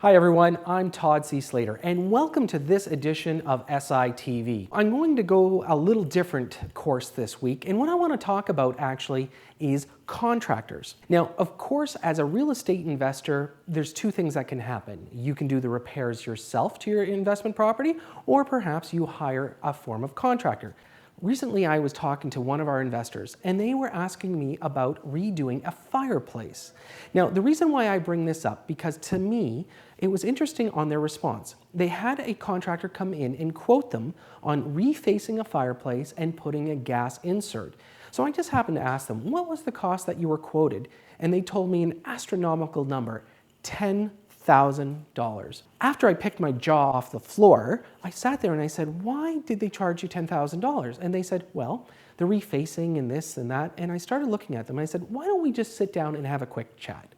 Hi everyone, I'm Todd C. Slater, and welcome to this edition of SITV. I'm going to go a little different course this week, and what I want to talk about actually is contractors. Now, of course, as a real estate investor, there's two things that can happen. You can do the repairs yourself to your investment property, or perhaps you hire a form of contractor. Recently, I was talking to one of our investors, and they were asking me about redoing a fireplace. Now, the reason why I bring this up, because to me, it was interesting on their response. They had a contractor come in and quote them on refacing a fireplace and putting a gas insert. So I just happened to ask them, what was the cost that you were quoted? And they told me an astronomical number, $10,000. After I picked my jaw off the floor, I sat there and I said, why did they charge you $10,000? And they said, well, the refacing and this and that. And I started looking at them and I said, why don't we just sit down and have a quick chat?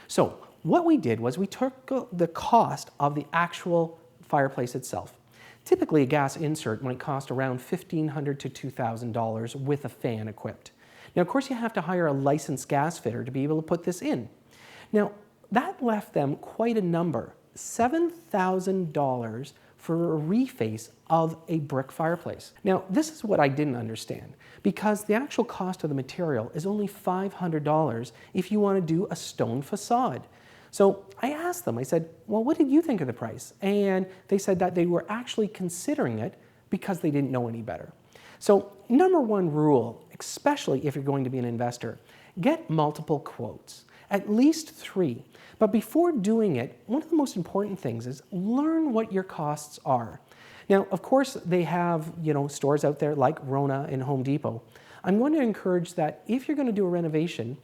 So what we did was we took the cost of the actual fireplace itself. Typically, a gas insert might cost around $1,500 to $2,000 with a fan equipped. Now, of course, you have to hire a licensed gas fitter to be able to put this in. Now, that left them quite a number, $7,000 for a reface of a brick fireplace. Now, this is what I didn't understand, because the actual cost of the material is only $500 if you want to do a stone facade. So I asked them, I said, well, what did you think of the price? And they said that they were actually considering it because they didn't know any better. So number one rule, especially if you're going to be an investor, get multiple quotes, at least 3. But before doing it, one of the most important things is learn what your costs are. Now, of course, they have, stores out there like Rona and Home Depot. I'm going to encourage that if you're going to do a renovation,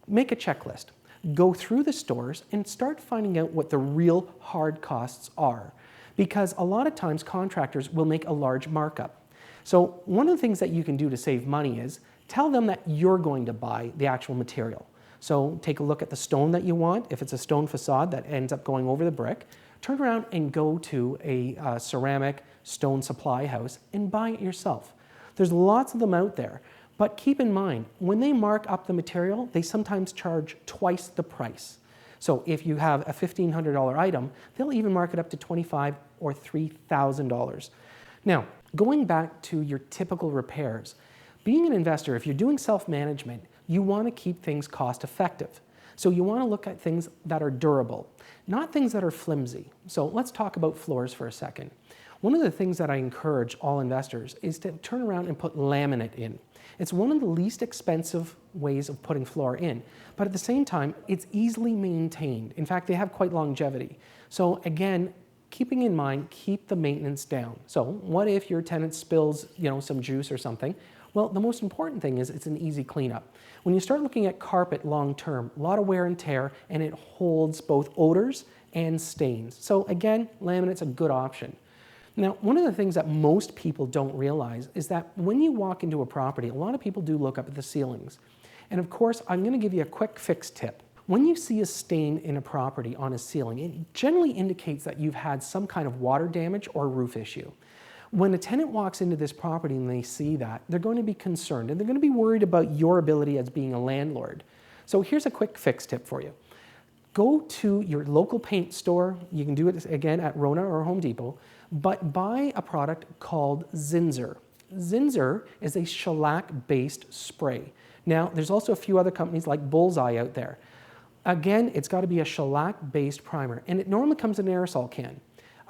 make a checklist. Go through the stores and start finding out what the real hard costs are. Because a lot of times contractors will make a large markup. So one of the things that you can do to save money is tell them that you're going to buy the actual material. So take a look at the stone that you want. If it's a stone facade that ends up going over the brick, turn around and go to a ceramic stone supply house and buy it yourself. There's lots of them out there. But keep in mind, when they mark up the material, they sometimes charge twice the price. So if you have a $1,500 item, they'll even mark it up to $2,500 or $3,000. Now, going back to your typical repairs, being an investor, if you're doing self-management, you want to keep things cost effective. So you want to look at things that are durable, not things that are flimsy. So let's talk about floors for a second. One of the things that I encourage all investors is to turn around and put laminate in. It's one of the least expensive ways of putting floor in, but at the same time, it's easily maintained. In fact, they have quite longevity. So again, keeping in mind, keep the maintenance down. So what if your tenant spills, some juice or something? Well, the most important thing is it's an easy cleanup. When you start looking at carpet long term, a lot of wear and tear, and it holds both odors and stains. So again, laminate's a good option. Now, one of the things that most people don't realize is that when you walk into a property, a lot of people do look up at the ceilings. And of course, I'm going to give you a quick fix tip. When you see a stain in a property on a ceiling, it generally indicates that you've had some kind of water damage or roof issue. When a tenant walks into this property and they see that, they're going to be concerned and they're going to be worried about your ability as being a landlord. So here's a quick fix tip for you. Go to your local paint store. You can do it again at Rona or Home Depot, but buy a product called Zinsser. Zinsser is a shellac-based spray. Now, there's also a few other companies like Bullseye out there. Again, it's got to be a shellac-based primer, and it normally comes in an aerosol can.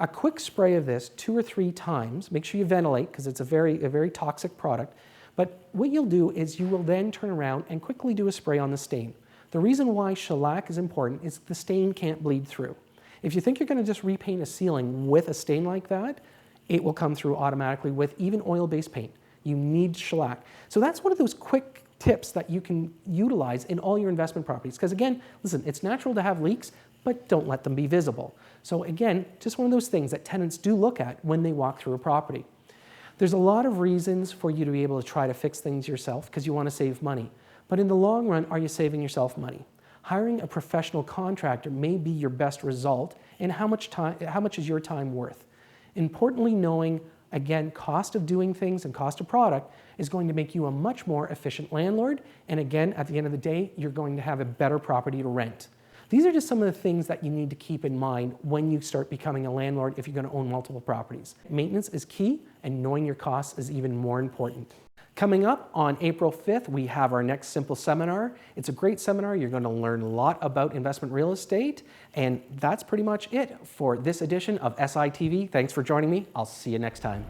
A quick spray of this 2 or 3 times, make sure you ventilate because it's a very toxic product, but what you'll do is you will then turn around and quickly do a spray on the stain. The reason why shellac is important is the stain can't bleed through. If you think you're going to just repaint a ceiling with a stain like that, it will come through automatically with even oil-based paint. You need shellac. So that's one of those quick tips that you can utilize in all your investment properties. Because again, listen, it's natural to have leaks, but don't let them be visible. So again, just one of those things that tenants do look at when they walk through a property. There's a lot of reasons for you to be able to try to fix things yourself because you want to save money. But in the long run, are you saving yourself money? Hiring a professional contractor may be your best result, and how much is your time worth? Importantly, knowing, again, cost of doing things and cost of product is going to make you a much more efficient landlord, and again, at the end of the day, you're going to have a better property to rent. These are just some of the things that you need to keep in mind when you start becoming a landlord if you're going to own multiple properties. Maintenance is key, and knowing your costs is even more important. Coming up on April 5th, we have our next Simple seminar. It's a great seminar. You're going to learn a lot about investment real estate, and that's pretty much it for this edition of SITV. Thanks for joining me. I'll see you next time.